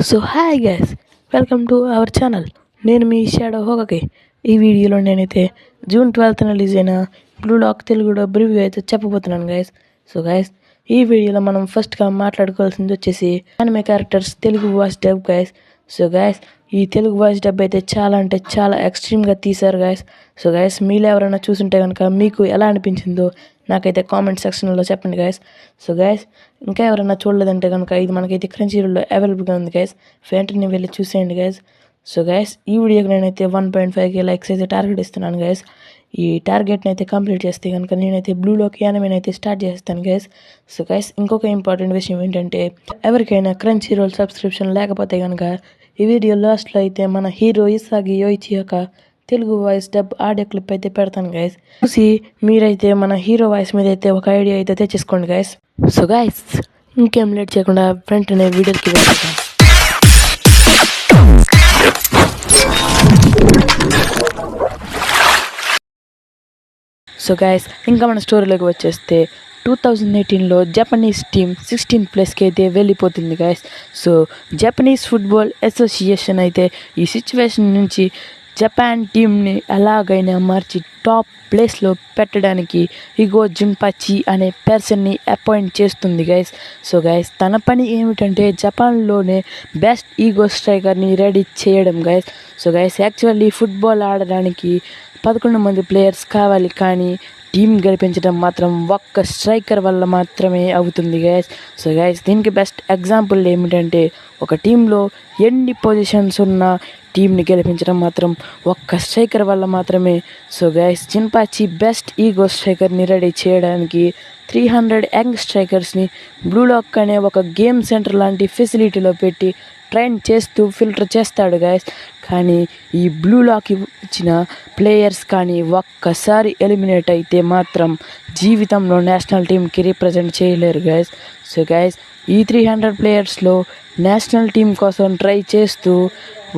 So hi guys, welcome to our channel. నేను మీ షాడో హోగకి. ఈ వీడియోలో నేనైతే జూన్ 12th రిలీజ్ అయిన Blue Lock Telugu dub review అయితే చెప్పబోతున్నాను గైస్. సో గైస్, ఈ వీడియోలో మనం ఫస్ట్గా మాట్లాడుకోవాల్సింది వచ్చేసి anime characters Telugu voice dub guys. So guys, ఈ తెలుగు వాయిస్ డబ్ అయితే చాలా అంటే చాలా ఎక్స్ట్రీమ్గా తీశారు గైస్. సో గైస్, మీరు ఎవరైనా చూసుంటే కనుక మీకు ఎలా అనిపించిందో నాకైతే కామెంట్ సెక్షన్లో చెప్పండి గైస్. సో గైస్, ఇంకా ఎవరైనా చూడలేదంటే కనుక ఇది మనకైతే క్రంచీరోల్లో అవైలబుల్గా ఉంది గైస్. వెంటనే వెళ్ళి చూసేయండి గైస్. సో గైస్, ఈ వీడియోకి నేనైతే 1.5K లైక్స్ అయితే టార్గెట్ ఇస్తున్నాను గైస్. ఈ టార్గెట్ని అయితే కంప్లీట్ చేస్తే కనుక నేనైతే బ్లూలోకి యానిమేని అయితే స్టార్ట్ చేస్తాను గైస్. సో గైస్, ఇంకొక ఇంపార్టెంట్ విషయం ఏంటంటే ఎవరికైనా క్రంచీరోల్ సబ్స్క్రిప్షన్ లేకపోతే కనుక ఈ వీడియో లాస్ట్లో అయితే మన హీరో ఇసాగి యోయిచి యొక్క Telugu voice dub audio clip అయితే పెడతాను గైస్. చూసి మీరైతే మన హీరో వాయిస్ మీద అయితే ఒక ఐడియా అయితే తెచ్చేసుకోండి గైస్. సో గైస్, ఇంకేం లేట్ చేయకుండా వెంటనే వీడియోకి వెళ్ళిపోతాం. సో గైస్, ఇంకా మన స్టోరీలోకి వచ్చేస్తే 2018లో జపనీస్ టీమ్ 16+కి అయితే వెళ్ళిపోతుంది guys. So Japanese football association అయితే ఈ సిచ్యువేషన్ నుంచి జపాన్ టీంని ఎలాగైనా మార్చి టాప్ ప్లేస్లో పెట్టడానికి ఇగో జున్పాచి అనే పర్సన్ని అపాయింట్ చేస్తుంది గైస్. సో గైస్, తన పని ఏమిటంటే జపాన్లోనే బెస్ట్ ఈగో స్ట్రైకర్ని రెడీ చేయడం guys. So guys, actually football ఆడడానికి 11 మంది ప్లేయర్స్ కావాలి, కానీ టీం గెలిపించడం మాత్రం ఒక్క స్ట్రైకర్ వల్ల మాత్రమే అవుతుంది గైస్. సో గైస్, దీనికి బెస్ట్ ఎగ్జాంపుల్ ఏమిటంటే ఒక టీంలో ఎన్ని పొజిషన్స్ ఉన్న టీంని గెలిపించడం మాత్రం ఒక్క స్ట్రైకర్ వల్ల మాత్రమే. So guys, Jinpachi best ego స్ట్రైకర్ని రెడీ చేయడానికి 300 యంగ్ స్ట్రైకర్స్ని బ్లూ లాక్ అనే ఒక గేమ్ సెంటర్ లాంటి ఫెసిలిటీలో పెట్టి ట్రైన్ చేస్తూ ఫిల్టర్ చేస్తాడు గైస్. కానీ ఈ బ్లూ లాక్ ఇచ్చిన ప్లేయర్స్ కానీ ఒక్కసారి ఎలిమినేట్ అయితే మాత్రం జీవితంలో నేషనల్ టీంకి రిప్రజెంట్ చేయలేరు గైస్. సో గైస్, ఈ 300 ప్లేయర్స్లో నేషనల్ టీం కోసం ట్రై చేస్తూ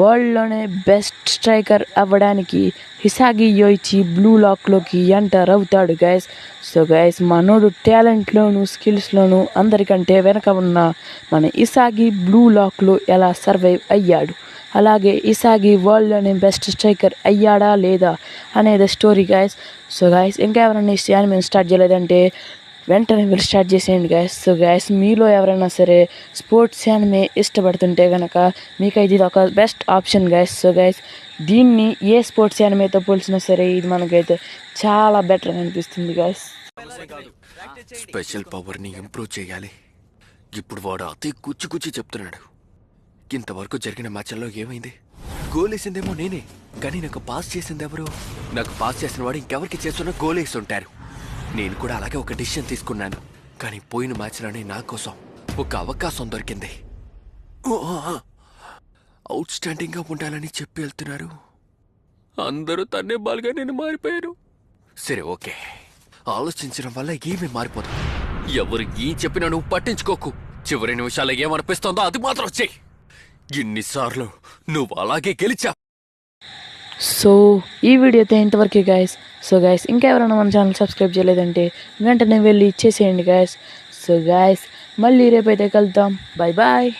వరల్డ్లోనే బెస్ట్ స్ట్రైకర్ అవ్వడానికి ఇసాగి యోయిచి బ్లూ లాక్లోకి ఎంటర్ అవుతాడు గైస్. సో గైస్, మనోడు టాలెంట్లోను స్కిల్స్లోను అందరికంటే వెనక ఉన్న మన ఇసాగి బ్లూ లాక్లో ఎలా సర్వైవ్ అయ్యాడు, అలాగే ఇసాగి వరల్డ్లోనే బెస్ట్ స్ట్రైకర్ అయ్యాడా లేదా అనేది స్టోరీ గైస్. సో గైస్, ఇంకెవరైనా యానిమే స్టార్ట్ చేయలేదంటే వెంటనే వీళ్ళు స్టార్ట్ చేసేయండి గైస్. సో గైస్, మీలో ఎవరైనా సరే స్పోర్ట్స్ యానిమే ఇష్టపడుతుంటే కనుక మీకైతే ఇది ఒక best option guys. So guys, దీన్ని ఏ స్పోర్ట్స్ యానిమేతో పోల్చినా సరే ఇది మనకైతే చాలా బెటర్ అనిపిస్తుంది గైస్. స్పెషల్ పవర్ని ఇంప్రూవ్ చేయాలి. ఇప్పుడు వాడు అతి కుచ్చి చెప్తున్నాడు. ఇంతవరకు జరిగిన మ్యాచ్ల్లో ఏమైంది? గోల్ వేసిందేమో నేనే, కానీ నాకు పాస్ చేసింది ఎవరు? నాకు పాస్ చేసిన వాడు ఇంకెవరికి చేస్తున్నా గోల్ వేసి ఉంటారు. నేను కూడా అలాగే ఒక డిసిషన్ తీసుకున్నాను, కానీ పోయిన మ్యాచ్లోనే నా కోసం ఒక అవకాశం దొరికింది. అవుట్ స్టాండింగ్గా ఉండాలని చెప్పి వెళ్తున్నారు. అందరూ తన్నే బాల్గా నేను మారిపోయాను. సరే ఓకే, ఆలోచించడం వల్ల ఏమీ మారిపోదు. ఎవరు ఏం చెప్పినా నువ్వు పట్టించుకోకు. చివరి నిమిషాలు ఏమనిపిస్తుందో అది మాత్రం చెయ్యి. ఇన్నిసార్లు నువ్వు అలాగే గెలిచా. సో ఈ వీడియో అయితే ఇంతవరకే గైస్. సో గైస్, ఇంకెవరైనా మన ఛానల్ సబ్స్క్రైబ్ చేయలేదంటే వెంటనే వెళ్ళి ఇచ్చేసేయండి గైస్. సో గైస్, మళ్ళీ రేపైతే కలుద్దాం. Bye bye.